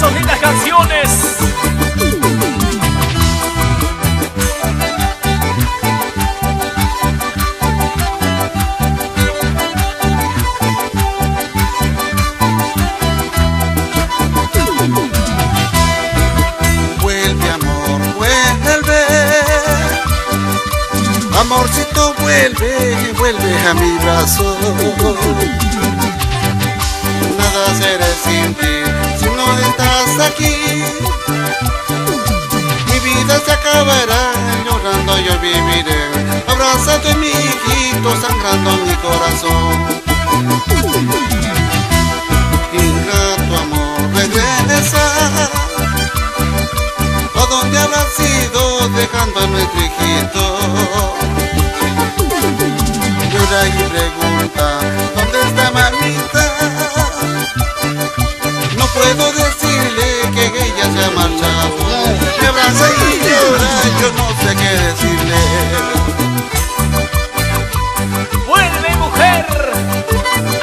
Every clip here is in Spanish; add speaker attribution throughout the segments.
Speaker 1: sus lindas canciones.
Speaker 2: Amorcito, vuelve, vuelve a mi brazo. Nada será sin ti si no estás aquí. Mi vida se acabará, llorando yo viviré. Abrázate mi hijito, sangrando mi corazón. Ingrato amor, regresa. ¿A dónde habrás ido dejando a nuestro hijito? Llora y pregunta, ¿dónde está mamita? No puedo decirle que ella se ha marchado. Me abraza y llora, yo no sé qué decirle.
Speaker 1: Vuelve, mujer,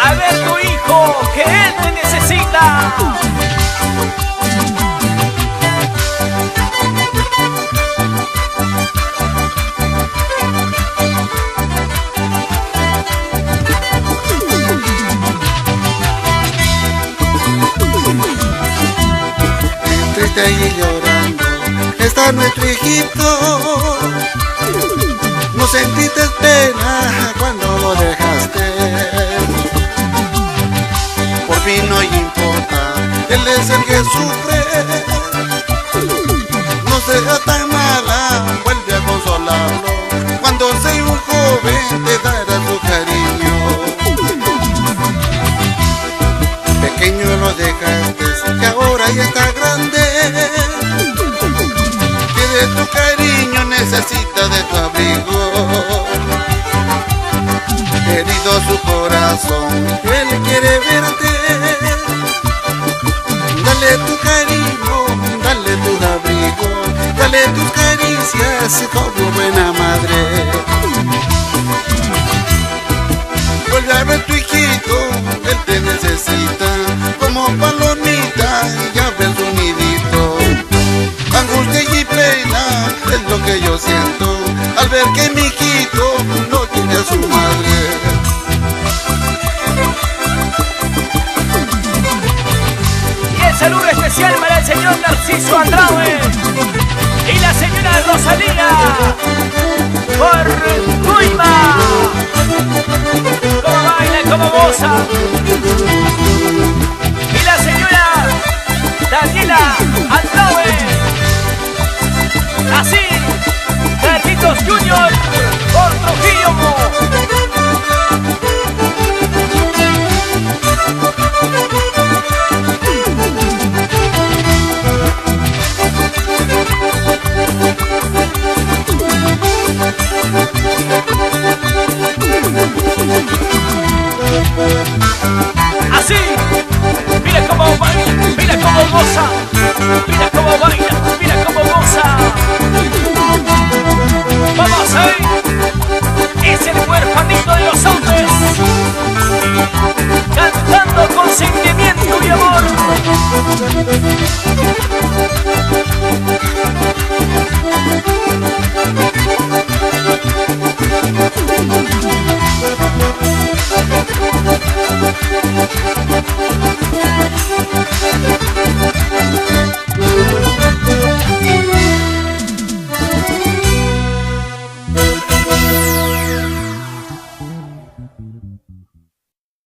Speaker 1: a ver tu hijo, que él te necesita.
Speaker 2: Triste y llorando está nuestro hijito. No sentiste pena cuando lo dejaste. Por mí no importa, él es el que sufre. No sea tan mala, vuelve a consolarlo. Cuando sea un joven te dará su cariño. Pequeño lo dejaste y ahora ya está grande. Que de tu cariño necesita de tu abrigo. Herido su corazón, él quiere verte. Dale tu cariño, dale tu abrigo, dale tus caricias como buena madre. Vuelve a ver tu hijito, él te necesita. Como palomita, ya ves su nidito. Angustia y pena es lo que yo siento al ver que mi hijito no tiene a su madre.
Speaker 1: Y el saludo especial para el señor Narciso Andrade y la señora Rosalía por Coima. Como baila, como goza. Y la señora Daniela Andrade. Así, Carlitos Junior por Trujillo. Así, mira cómo baila, mira cómo goza, mira cómo baila, mira cómo goza. Vamos ahí, es el huerfanito de los hombres, cantando con sentimiento y amor.